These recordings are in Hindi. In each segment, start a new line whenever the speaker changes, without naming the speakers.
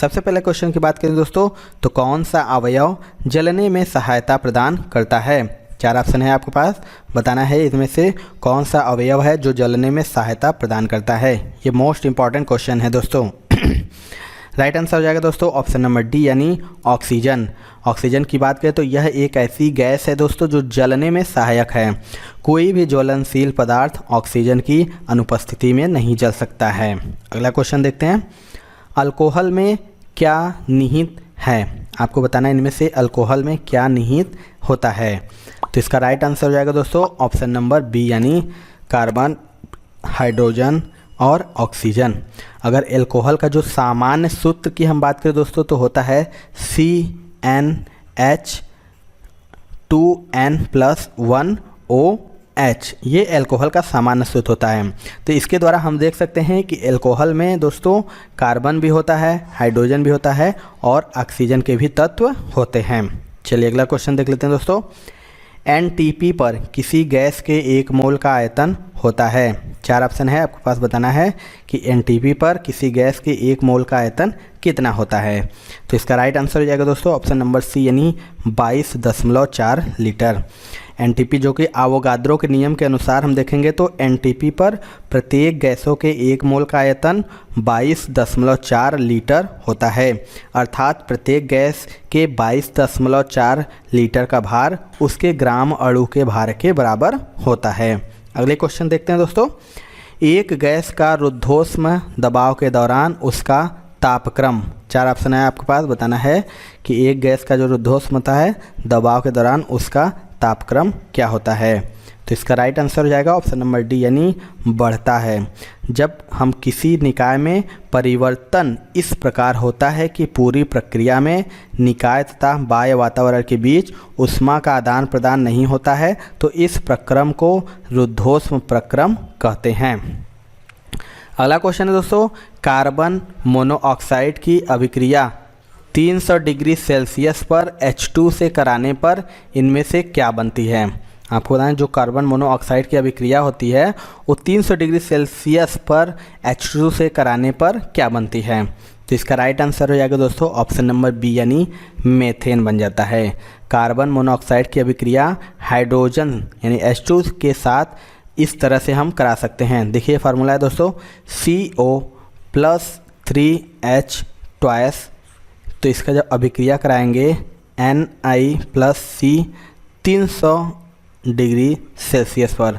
सबसे पहले क्वेश्चन की बात करें दोस्तों, तो कौन सा अवयव जलने में सहायता प्रदान करता है। 4 ऑप्शन है आपके पास, बताना है इसमें से कौन सा अवयव है जो जलने में सहायता प्रदान करता है। ये मोस्ट इंपॉर्टेंट क्वेश्चन है दोस्तों। राइट आंसर हो जाएगा दोस्तों ऑप्शन नंबर डी यानी ऑक्सीजन। ऑक्सीजन की बात करें तो यह एक ऐसी गैस है दोस्तों जो जलने में सहायक है। कोई भी ज्वलनशील पदार्थ ऑक्सीजन की अनुपस्थिति में नहीं जल सकता है। अगला क्वेश्चन देखते हैं, अल्कोहल में क्या निहित है। आपको बताना है इनमें से अल्कोहल में क्या निहित होता है। तो इसका राइट आंसर हो जाएगा दोस्तों ऑप्शन नंबर बी यानी कार्बन, हाइड्रोजन और ऑक्सीजन। अगर अल्कोहल का जो सामान्य सूत्र की हम बात करें दोस्तों तो होता है CnH2n+1OH। ये अल्कोहल का सामान्य सूत्र होता है। तो इसके द्वारा हम देख सकते हैं कि अल्कोहल में दोस्तों कार्बन भी होता है, हाइड्रोजन भी होता है और ऑक्सीजन के भी तत्व होते हैं। चलिए अगला क्वेश्चन देख लेते हैं दोस्तों, NTP पर किसी गैस के 1 मोल का आयतन होता है। 4 ऑप्शन है आपके पास, बताना है कि NTP पर किसी गैस के 1 मोल का आयतन कितना होता है। तो इसका राइट आंसर हो जाएगा दोस्तों ऑप्शन नंबर सी यानी 22.4 लीटर। NTP जो कि आवोगाद्रो के नियम के अनुसार हम देखेंगे तो NTP पर प्रत्येक गैसों के 1 मोल का आयतन 22.4 लीटर होता है। अर्थात प्रत्येक गैस के 22.4 लीटर का भार उसके ग्राम अणु के भार के बराबर होता है। अगले क्वेश्चन देखते हैं दोस्तों, एक गैस का रुद्धोष्म दबाव के दौरान उसका तापक्रम। 4 ऑप्शन है आपके पास, बताना है कि एक गैस का जो रुद्धोष्म होता है दबाव के दौरान उसका तापक्रम क्या होता है। तो इसका राइट आंसर हो जाएगा ऑप्शन नंबर डी यानी बढ़ता है। जब हम किसी निकाय में परिवर्तन इस प्रकार होता है कि पूरी प्रक्रिया में निकाय तथा बाह्य वातावरण के बीच ऊष्मा का आदान प्रदान नहीं होता है तो इस प्रक्रम को रुद्धोष्म प्रक्रम कहते हैं। अगला क्वेश्चन है दोस्तों, कार्बन मोनोऑक्साइड की अभिक्रिया 300 डिग्री सेल्सियस पर H2 से कराने पर इनमें से क्या बनती है। आपको बताएं जो कार्बन मोनोऑक्साइड की अभिक्रिया होती है वो 300 डिग्री सेल्सियस पर H2 से कराने पर क्या बनती है। तो इसका राइट आंसर हो जाएगा दोस्तों ऑप्शन नंबर बी यानी मेथेन बन जाता है। कार्बन मोनोऑक्साइड की अभिक्रिया हाइड्रोजन यानी H2 के साथ इस तरह से हम करा सकते हैं। देखिए फार्मूला है दोस्तों CO+3H2। तो इसका जब अभिक्रिया कराएंगे Ni+C 300 डिग्री सेल्सियस पर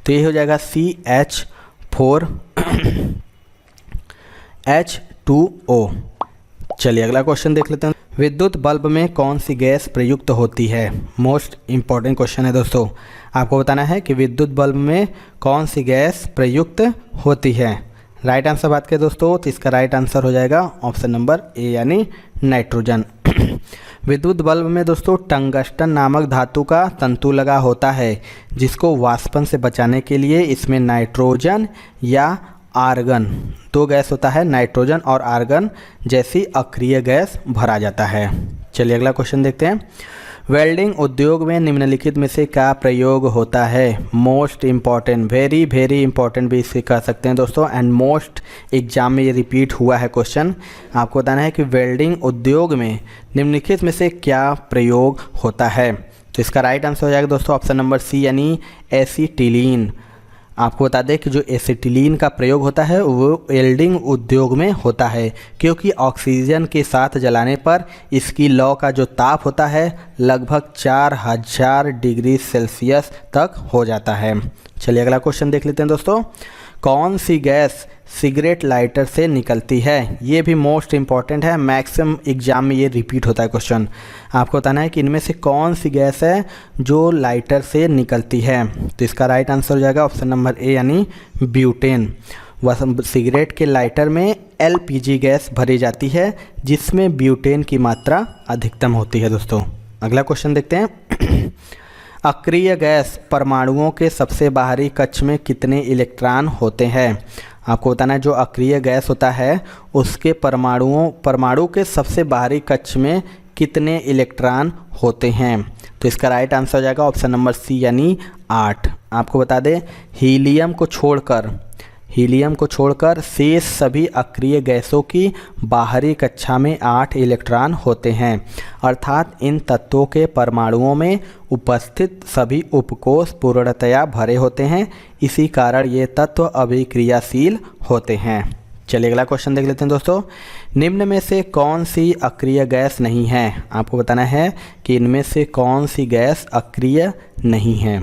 तो ये हो जाएगा CH4H2O। चलिए अगला क्वेश्चन देख लेते हैं, विद्युत बल्ब में कौन सी गैस प्रयुक्त होती है। मोस्ट इम्पॉर्टेंट क्वेश्चन है दोस्तों। आपको बताना है कि विद्युत बल्ब में कौन सी गैस प्रयुक्त होती है। राइट आंसर बात करें दोस्तों तो इसका राइट आंसर हो जाएगा ऑप्शन नंबर ए यानी नाइट्रोजन। विद्युत बल्ब में दोस्तों टंगस्टन नामक धातु का तंतु लगा होता है जिसको वाष्पन से बचाने के लिए इसमें नाइट्रोजन या आर्गन 2 गैस होता है, नाइट्रोजन और आर्गन जैसी अक्रिय गैस भरा जाता है। चलिए अगला क्वेश्चन देखते हैं, वेल्डिंग उद्योग में निम्नलिखित में से क्या प्रयोग होता है। Most important, very very important भी इसे कह सकते हैं दोस्तों एंड मोस्ट एग्जाम में ये रिपीट हुआ है क्वेश्चन। आपको बताना है कि वेल्डिंग उद्योग में निम्नलिखित में से क्या प्रयोग होता है। तो इसका राइट आंसर हो जाएगा दोस्तों ऑप्शन नंबर सी यानी एसीटिलीन। आपको बता दें कि जो एसिटिलीन का प्रयोग होता है वो वेल्डिंग उद्योग में होता है क्योंकि ऑक्सीजन के साथ जलाने पर इसकी लौ का जो ताप होता है लगभग 4000 डिग्री सेल्सियस तक हो जाता है। चलिए अगला क्वेश्चन देख लेते हैं दोस्तों, कौन सी गैस सिगरेट लाइटर से निकलती है। ये भी मोस्ट इम्पॉर्टेंट है, मैक्सिमम एग्जाम में ये रिपीट होता है क्वेश्चन। आपको बताना है कि इनमें से कौन सी गैस है जो लाइटर से निकलती है। तो इसका राइट आंसर हो जाएगा ऑप्शन नंबर ए यानी ब्यूटेन। सिगरेट के लाइटर में LPG गैस भरी जाती है जिसमें ब्यूटेन की मात्रा अधिकतम होती है दोस्तों। अगला क्वेश्चन देखते हैं, अक्रिय गैस परमाणुओं के सबसे बाहरी कक्ष में कितने इलेक्ट्रॉन होते हैं। आपको बताना है जो अक्रिय गैस होता है उसके परमाणु के सबसे बाहरी कक्ष में कितने इलेक्ट्रॉन होते हैं। तो इसका राइट आंसर हो जाएगा ऑप्शन नंबर सी यानी 8। आपको बता दें हीलियम को छोड़कर शेष सभी अक्रिय गैसों की बाहरी कक्षा में 8 इलेक्ट्रॉन होते हैं, अर्थात इन तत्वों के परमाणुओं में उपस्थित सभी उपकोष पूर्णतया भरे होते हैं। इसी कारण ये तत्व अभिक्रियाशील होते हैं। चलिए अगला क्वेश्चन देख लेते हैं दोस्तों। निम्न में से कौन सी अक्रिय गैस नहीं है? आपको बताना है कि इनमें से कौन सी गैस अक्रिय नहीं है।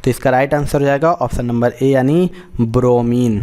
तो इसका राइट आंसर हो जाएगा ऑप्शन नंबर ए यानी ब्रोमीन।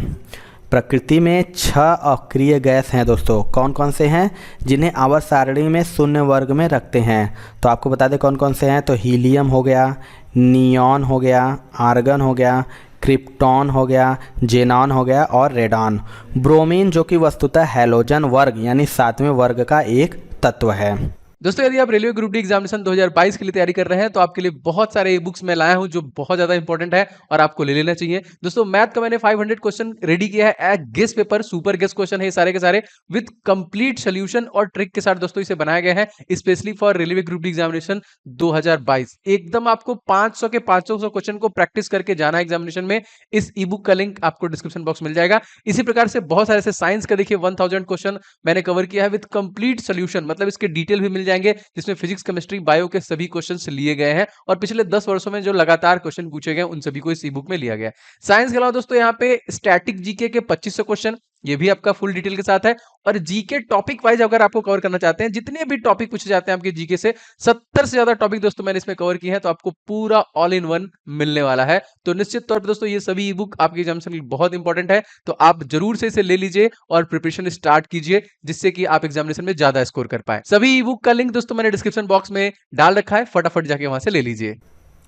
प्रकृति में 6 अक्रिय गैस हैं दोस्तों। कौन कौन से हैं? जिन्हें आवर्त सारणी में शून्य वर्ग में रखते हैं। तो आपको बता दें कौन कौन से हैं। तो हीलियम हो गया, नियॉन हो गया, आर्गन हो गया, क्रिप्टॉन हो गया, जेनॉन हो गया और रेडॉन। ब्रोमीन जो कि वस्तुतः हैलोजन वर्ग यानी 7वें वर्ग का एक तत्व है।
दोस्तों यदि आप रेलवे ग्रुप डी एग्जामिनेशन 2022 के लिए तैयारी कर रहे हैं तो आपके लिए बहुत सारे बुक्स मैं लाया हूं जो बहुत ज्यादा इंपॉर्टेंट है और आपको ले लेना चाहिए। दोस्तों मैथ का मैंने 500 क्वेश्चन रेडी किया है। Guess paper super guess question है सारे के सारे विद कंप्लीट सोल्यूशन और ट्रिक के साथ दोस्तों इसे बनाया गया है specially for railway group D examination 2022। एकदम आपको 500 के 500 क्वेश्चन को प्रैक्टिस करके जाना है एग्जामिनेशन में। इस ई बुक का लिंक आपको डिस्क्रिप्शन बॉक्स मिल जाएगा। इसी प्रकार से बहुत सारे ऐसे साइंस का देखिए 1000 क्वेश्चन मैंने कवर किया है विद कंप्लीट सोल्यूशन, मतलब इसके डिटेल भी मिल जाएंगे जिसमें फिजिक्स केमिस्ट्री बायो के सभी क्वेश्चंस लिए गए हैं और पिछले 10 वर्षों में जो लगातार क्वेश्चन पूछे गए उन सभी को इस ई बुक में लिया गया है। साइंस के अलावा दोस्तों यहाँ पे स्टैटिक जीके के 2500 क्वेश्चन ये भी आपका फुल डिटेल के साथ है और जीके टॉपिक वाइज अगर आपको कवर करना चाहते हैं जितने भी टॉपिक पूछे जाते हैं आपके जीके से 70 से ज्यादा टॉपिक दोस्तों मैंने इसमें कवर किए हैं, तो आपको पूरा ऑल इन वन मिलने वाला है। तो निश्चित तौर पर दोस्तों ये सभी ई बुक आपके एग्जामिनेशन के लिए बहुत इंपॉर्टेंट है, तो आप जरूर से इसे ले लीजिए और प्रिपरेशन स्टार्ट कीजिए जिससे कि आप एग्जामिनेशन में ज्यादा स्कोर कर पाए। सभी ई बुक का लिंक दोस्तों मैंने डिस्क्रिप्शन बॉक्स में डाल रखा है, फटाफट जाके वहां से ले लीजिए।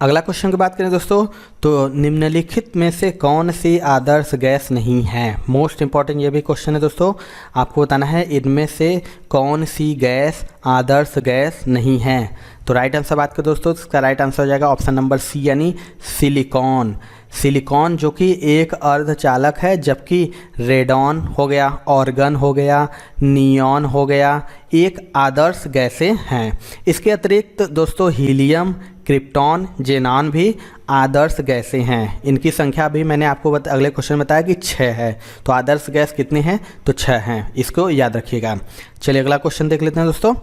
अगला क्वेश्चन की बात करें दोस्तों तो निम्नलिखित में से कौन सी आदर्श गैस नहीं है? मोस्ट इंपॉर्टेंट ये भी क्वेश्चन है दोस्तों। आपको बताना है इनमें से कौन सी गैस आदर्श गैस नहीं है। तो राइट आंसर बात करें दोस्तों, इसका राइट आंसर हो जाएगा ऑप्शन नंबर सी यानी सिलिकॉन। सिलिकॉन जो कि एक अर्धचालक है, जबकि रेडॉन हो गया, ऑर्गन हो गया, नियॉन हो गया एक आदर्श गैसें हैं। इसके अतिरिक्त दोस्तों हीलियम, क्रिप्टॉन, जेनॉन भी आदर्श गैसें हैं। इनकी संख्या भी मैंने आपको अगले क्वेश्चन में बताया कि 6 है। तो आदर्श गैस कितने हैं? तो 6 हैं, इसको याद रखिएगा। चलिए अगला क्वेश्चन देख लेते हैं दोस्तों।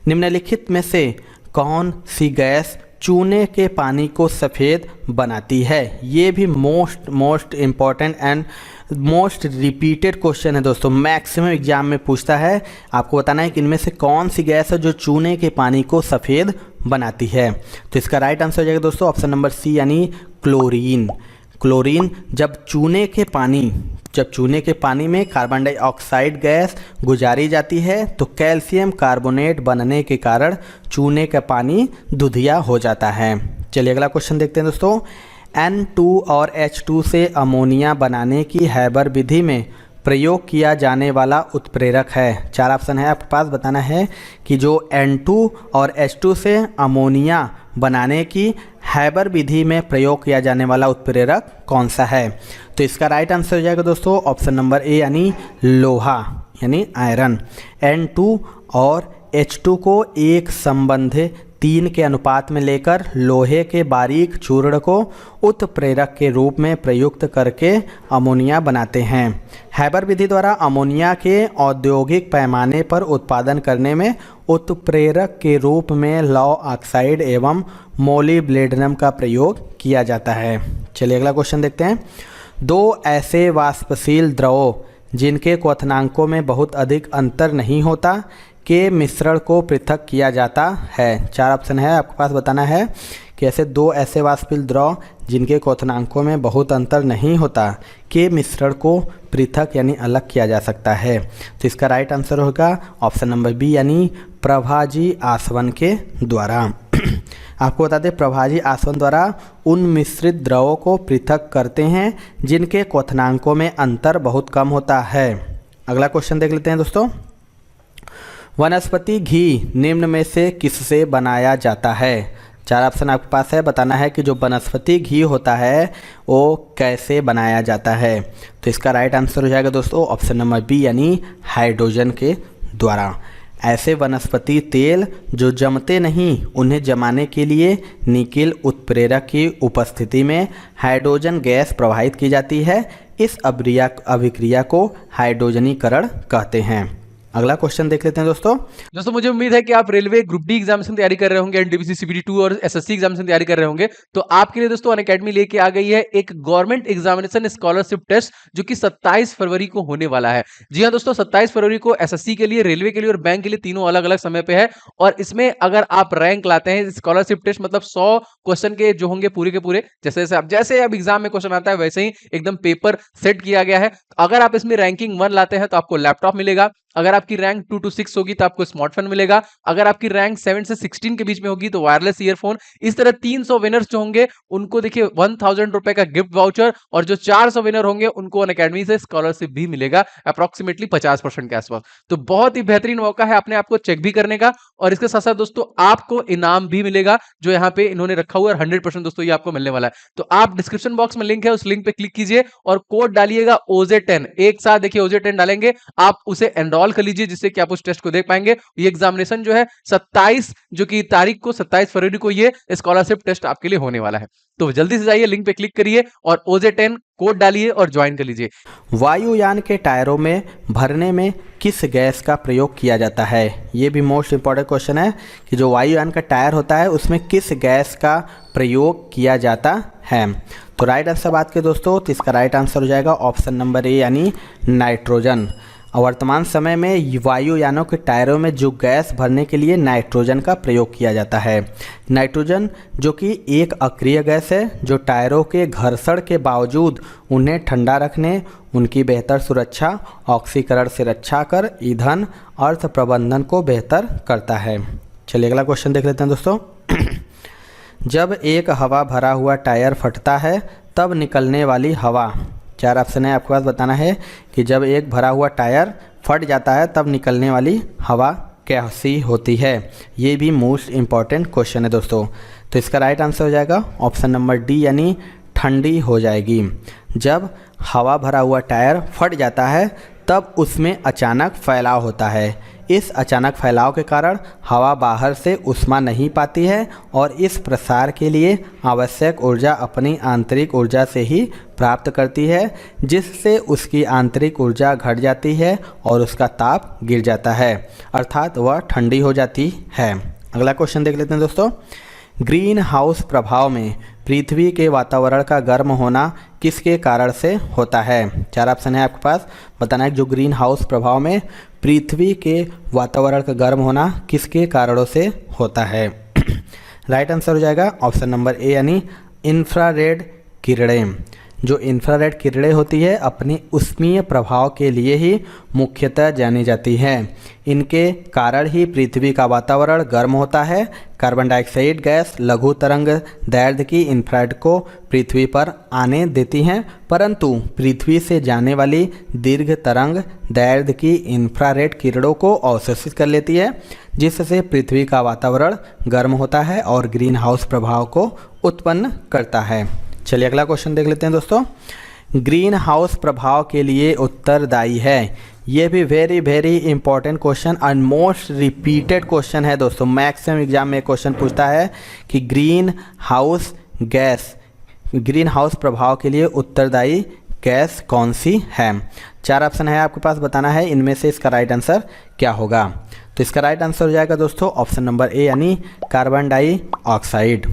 निम्नलिखित में से कौन सी गैस चूने के पानी को सफ़ेद बनाती है? ये भी most important and most repeated question है दोस्तों। मैक्सिमम एग्जाम में पूछता है। आपको बताना है कि इनमें से कौन सी गैस है जो चूने के पानी को सफ़ेद बनाती है। तो इसका राइट आंसर हो जाएगा दोस्तों ऑप्शन नंबर सी यानी क्लोरीन। क्लोरीन जब चूने के पानी में कार्बन डाइऑक्साइड गैस गुजारी जाती है तो कैल्शियम कार्बोनेट बनने के कारण चूने का पानी दुधिया हो जाता है। चलिए अगला क्वेश्चन देखते हैं दोस्तों। N2 और H2 से अमोनिया बनाने की हैबर विधि में प्रयोग किया जाने वाला उत्प्रेरक है। 4 ऑप्शन है आपके पास। बताना है कि जो N2 और H2 से अमोनिया बनाने की हैबर विधि में प्रयोग किया जाने वाला उत्प्रेरक कौन सा है? तो इसका राइट आंसर हो जाएगा दोस्तों ऑप्शन नंबर ए यानी लोहा यानी आयरन। N2 और H2 को एक संबंध 3 के अनुपात में लेकर लोहे के बारीक चूर्ण को उत्प्रेरक के रूप में प्रयुक्त करके अमोनिया बनाते हैं। हैबर विधि द्वारा अमोनिया के औद्योगिक पैमाने पर उत्पादन करने में उत्प्रेरक के रूप में लौह ऑक्साइड एवं मोलिब्डेनम का प्रयोग किया जाता है। चलिए अगला क्वेश्चन देखते हैं। 2 ऐसे वाष्पशील द्रवों जिनके क्वथनांकों में बहुत अधिक अंतर नहीं होता के मिश्रण को पृथक किया जाता है। 4 ऑप्शन है आपके पास। बताना है कि ऐसे 2 ऐसे वाष्पशील द्रव जिनके क्वथनांकों में बहुत अंतर नहीं होता के मिश्रण को पृथक यानी अलग किया जा सकता है। तो इसका राइट आंसर होगा ऑप्शन नंबर बी यानी प्रभाजी आसवन के द्वारा। आपको बता दें प्रभाजी आसवन द्वारा उन मिश्रित द्रवों को पृथक करते हैं जिनके क्वथनांकों में अंतर बहुत कम होता है। अगला क्वेश्चन देख लेते हैं दोस्तों। वनस्पति घी निम्न में से किससे बनाया जाता है? 4 ऑप्शन आपके पास है। बताना है कि जो वनस्पति घी होता है वो कैसे बनाया जाता है। तो इसका राइट आंसर हो जाएगा दोस्तों ऑप्शन नंबर बी यानी हाइड्रोजन के द्वारा। ऐसे वनस्पति तेल जो जमते नहीं उन्हें जमाने के लिए निकिल उत्प्रेरक की उपस्थिति में हाइड्रोजन गैस प्रवाहित की जाती है। इस अभिक्रिया को हाइड्रोजनीकरण कहते हैं। अगला क्वेश्चन देख लेते हैं दोस्तों
मुझे उम्मीद है कि आप रेलवे ग्रुप डी एग्जामिनेशन तैयारी कर रहे होंगे, एनटीपीसी सीपीटी 2 और एसएससी एग्जामिनेशन तैयारी कर रहे होंगे। तो आपके लिए दोस्तों अनअकैडमी लेके आ गई है एक गवर्नमेंट एग्जामिनेशन स्कॉलरशिप टेस्ट जो कि 27 फरवरी को होने वाला है। जी हाँ दोस्तों, 27 फरवरी को एसएससी के लिए, रेलवे के लिए और बैंक के लिए तीनों अलग अलग समय पे है। और इसमें अगर आप रैंक लाते हैं, स्कॉलरशिप टेस्ट मतलब 100 क्वेश्चन के जो होंगे पूरे के पूरे, जैसे अब एग्जाम में क्वेश्चन आता है वैसे ही एकदम पेपर सेट किया गया है। अगर आप इसमें रैंकिंग 1 लाते हैं तो आपको लैपटॉप मिलेगा। अगर आपकी रैंक 2 to 6 होगी तो आपको स्मार्टफोन मिलेगा। अगर आपकी रैंक 7 से 16 के बीच में होगी तो वायरलेस ईयरफोन। इस तरह 300 विनर्स जो होंगे उनको देखिए 1000 रुपए का गिफ्ट वाउचर, और जो 400 विनर होंगे उनको अनअकैडमी से स्कॉलरशिप भी मिलेगा अप्रोक्सीमेटली 50% के आसपास। तो बहुत ही बेहतरीन मौका है अपने आप को चेक भी करने का, और इसके साथ साथ दोस्तों आपको इनाम भी मिलेगा जो यहाँ पे इन्होंने रखा हुआ है। 100% दोस्तों ये आपको मिलने वाला है। तो आप डिस्क्रिप्शन बॉक्स में लिंक है, उस लिंक पे क्लिक कीजिए और कोड डालिएगा OJ10। एक साथ देखिए OJ10 डालेंगे, आप उसे एनरोल कर लीजिए जिससे कि आप उस टेस्ट को देख पाएंगे। ये एग्जामिनेशन जो है 27 जो कि तारीख को 27 फरवरी को ये स्कॉलरशिप टेस्ट आपके लिए होने वाला है। तो जल्दी से जाइए, लिंक पे क्लिक करिए और OJ10 कोड डालिए और ज्वाइन कर लीजिए।
वायुयान के टायरों में भरने में किस गैस का प्रयोग किया जाता है? ये भी मोस्ट इंपॉर्टेंट क्वेश्चन है कि जो वायुयान का टायर होता है उसमें किस गैस का प्रयोग किया जाता है। तो राइट आंसर बात करें दोस्तों तो इसका राइट आंसर हो जाएगा ऑप्शन नंबर ए यानी नाइट्रोजन। और वर्तमान समय में वायुयानों के टायरों में जो गैस भरने के लिए नाइट्रोजन का प्रयोग किया जाता है। नाइट्रोजन जो कि एक अक्रिय गैस है जो टायरों के घर्षण के बावजूद उन्हें ठंडा रखने, उनकी बेहतर सुरक्षा, ऑक्सीकरण से रक्षा कर ईंधन अर्थ प्रबंधन को बेहतर करता है। चलिए अगला क्वेश्चन देख लेते हैं दोस्तों। जब एक हवा भरा हुआ टायर फटता है तब निकलने वाली हवा, 4 ऑप्शन है आपके पास, बताना है कि जब एक भरा हुआ टायर फट जाता है तब निकलने वाली हवा कैसी होती है। ये भी मोस्ट इम्पॉर्टेंट क्वेश्चन है दोस्तों। तो इसका राइट आंसर हो जाएगा ऑप्शन नंबर डी यानी ठंडी हो जाएगी। जब हवा भरा हुआ टायर फट जाता है तब उसमें अचानक फैलाव होता है। इस अचानक फैलाव के कारण हवा बाहर से ऊष्मा नहीं पाती है और इस प्रसार के लिए आवश्यक ऊर्जा अपनी आंतरिक ऊर्जा से ही प्राप्त करती है, जिससे उसकी आंतरिक ऊर्जा घट जाती है और उसका ताप गिर जाता है, अर्थात वह ठंडी हो जाती है। अगला क्वेश्चन देख लेते हैं दोस्तों। ग्रीन हाउस प्रभाव में पृथ्वी के वातावरण का गर्म होना किसके कारण से होता है? 4 ऑप्शन है आपके पास, बताना है जो ग्रीन हाउस प्रभाव में पृथ्वी के वातावरण का गर्म होना किसके कारणों से होता है। राइट आंसर हो जाएगा ऑप्शन नंबर ए यानी इंफ्रारेड किरणें। जो इंफ्रारेड किरणें होती है अपने ऊष्मीय प्रभाव के लिए ही मुख्यतः जानी जाती हैं। इनके कारण ही पृथ्वी का वातावरण गर्म होता है। कार्बन डाइऑक्साइड गैस लघु तरंग दैर्ध्य की इंफ्रारेड को पृथ्वी पर आने देती हैं, परंतु पृथ्वी से जाने वाली दीर्घ तरंग दैर्ध्य की इंफ्रारेड किरणों को अवशोषित कर लेती है, जिससे पृथ्वी का वातावरण गर्म होता है और ग्रीन हाउस प्रभाव को उत्पन्न करता है। चलिए अगला क्वेश्चन देख लेते हैं दोस्तों। ग्रीन हाउस प्रभाव के लिए उत्तरदायी है, ये भी वेरी वेरी इंपॉर्टेंट क्वेश्चन और मोस्ट रिपीटेड क्वेश्चन है दोस्तों। मैक्सिमम एग्जाम में क्वेश्चन पूछता है कि ग्रीन हाउस प्रभाव के लिए उत्तरदायी गैस कौन सी है। 4 ऑप्शन है आपके पास, बताना है इनमें से इसका राइट आंसर क्या होगा। तो इसका राइट आंसर हो जाएगा दोस्तों ऑप्शन नंबर ए यानी कार्बन डाइऑक्साइड।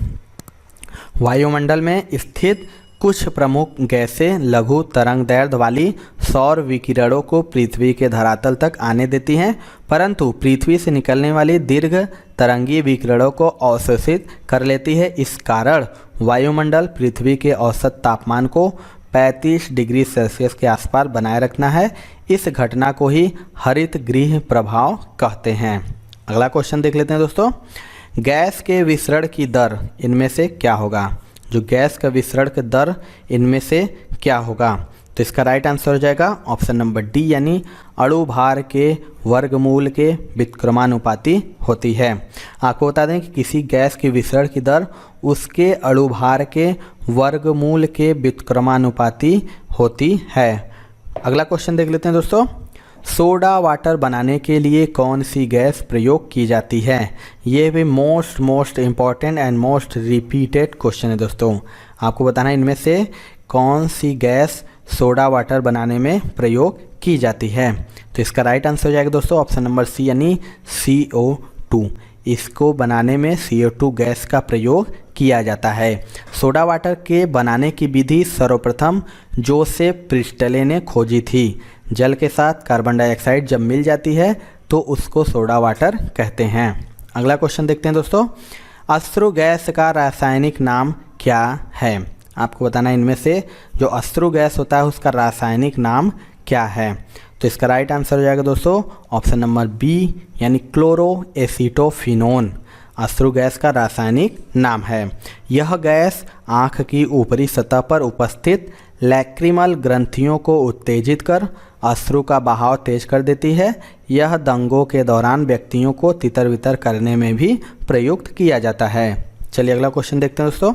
वायुमंडल में स्थित कुछ प्रमुख गैसें लघु तरंग दैर्ध्य वाली सौर विकिरणों को पृथ्वी के धरातल तक आने देती हैं, परंतु पृथ्वी से निकलने वाली दीर्घ तरंगी विकिरणों को अवशोषित कर लेती है। इस कारण वायुमंडल पृथ्वी के औसत तापमान को 35 डिग्री सेल्सियस के आसपास बनाए रखना है। इस घटना को ही हरित गृह प्रभाव कहते हैं। अगला क्वेश्चन देख लेते हैं दोस्तों। गैस के विसरण की दर इनमें से क्या होगा? जो गैस का विसरण की दर इनमें से क्या होगा? तो इसका राइट आंसर हो जाएगा ऑप्शन नंबर डी यानी अणु भार के वर्गमूल के व्युत्क्रमानुपाती होती है। आपको बता दें कि किसी गैस के विसरण की दर उसके अणु भार के वर्गमूल के व्युत्क्रमानुपाती होती है। अगला क्वेश्चन देख लेते हैं दोस्तों। सोडा वाटर बनाने के लिए कौन सी गैस प्रयोग की जाती है? ये भी most important and most repeated question है दोस्तों। आपको बताना है इनमें से कौन सी गैस सोडा वाटर बनाने में प्रयोग की जाती है। तो इसका राइट आंसर हो जाएगा दोस्तों ऑप्शन नंबर सी यानी CO2। इसको बनाने में CO2 गैस का प्रयोग किया जाता है। सोडा वाटर के बनाने की विधि सर्वप्रथम जोसेफ प्रिस्टले ने खोजी थी। जल के साथ कार्बन डाइऑक्साइड जब मिल जाती है तो उसको सोडा वाटर कहते हैं। अगला क्वेश्चन देखते हैं दोस्तों, अश्रु गैस का रासायनिक नाम क्या है? आपको बताना है इनमें से जो अश्रु गैस होता है उसका रासायनिक नाम क्या है। तो इसका राइट आंसर हो जाएगा दोस्तों ऑप्शन नंबर बी यानी क्लोरोएसीटोफिनोन अश्रु गैस का रासायनिक नाम है। यह गैस आँख की ऊपरी सतह पर उपस्थित लैक्रिमल ग्रंथियों को उत्तेजित कर अश्रु का बहाव तेज कर देती है। यह दंगों के दौरान व्यक्तियों को तितर बितर करने में भी प्रयुक्त किया जाता है। चलिए अगला क्वेश्चन देखते हैं दोस्तों,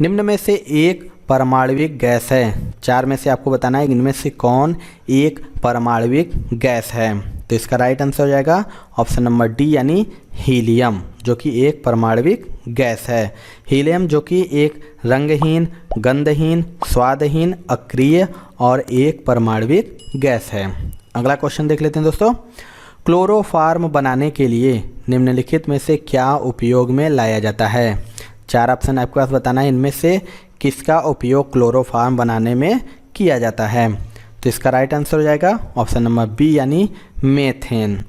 निम्न में से एक परमाणविक गैस है। चार में से आपको बताना है इनमें से कौन एक परमाणविक गैस है। तो इसका राइट आंसर हो जाएगा ऑप्शन नंबर डी यानी हीलियम, जो कि एक परमाणविक गैस है। हीलियम जो कि एक रंगहीन, गंधहीन, स्वादहीन, अक्रिय और एक परमाणविक गैस है। अगला क्वेश्चन देख लेते हैं दोस्तों, क्लोरोफार्म बनाने के लिए निम्नलिखित में से क्या उपयोग में लाया जाता है? चार ऑप्शन आपके पास बताना है इनमें से किसका उपयोग क्लोरोफार्म बनाने में किया जाता है। तो इसका राइट आंसर हो जाएगा ऑप्शन नंबर बी यानी मेथेन।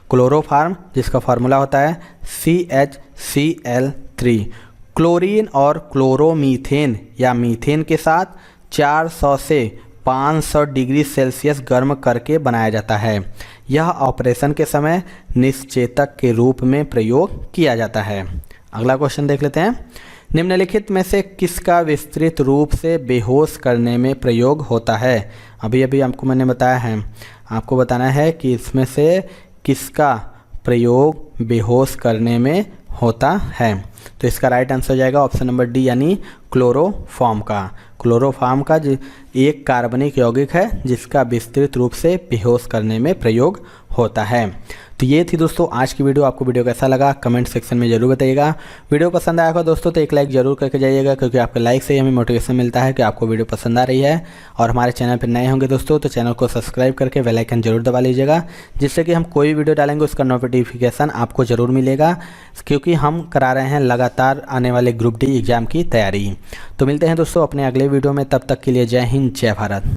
क्लोरोफार्म जिसका फार्मूला होता है CHCl3। क्लोरीन और क्लोरोमीथेन या मीथेन के साथ 400 से 500 डिग्री सेल्सियस गर्म करके बनाया जाता है। यह ऑपरेशन के समय निश्चेतक के रूप में प्रयोग किया जाता है। अगला क्वेश्चन देख लेते हैं, निम्नलिखित में से किसका विस्तृत रूप से बेहोश करने में प्रयोग होता है? अभी अभी आपको मैंने बताया है, आपको बताना है कि इसमें से किसका प्रयोग बेहोश करने में होता है। तो इसका राइट आंसर हो जाएगा ऑप्शन नंबर डी यानी क्लोरोफॉर्म का। क्लोरोफॉर्म का एक कार्बनिक यौगिक है जिसका विस्तृत रूप से बेहोश करने में प्रयोग होता है। तो ये थी दोस्तों आज की वीडियो। आपको वीडियो कैसा लगा कमेंट सेक्शन में जरूर बताइएगा। वीडियो पसंद आया हो दोस्तों तो एक लाइक जरूर करके जाइएगा, क्योंकि आपके लाइक से हमें मोटिवेशन मिलता है कि आपको वीडियो पसंद आ रही है। और हमारे चैनल पर नए होंगे दोस्तों तो चैनल को सब्सक्राइब करके बेल आइकन जरूर दबा लीजिएगा, जिससे कि हम कोई वीडियो डालेंगे उसका नोटिफिकेशन आपको ज़रूर मिलेगा, क्योंकि हम करा रहे हैं लगातार आने वाले ग्रुप डी एग्ज़ाम की तैयारी। तो मिलते हैं दोस्तों अपने अगले वीडियो में, तब तक के लिए जय हिंद जय भारत।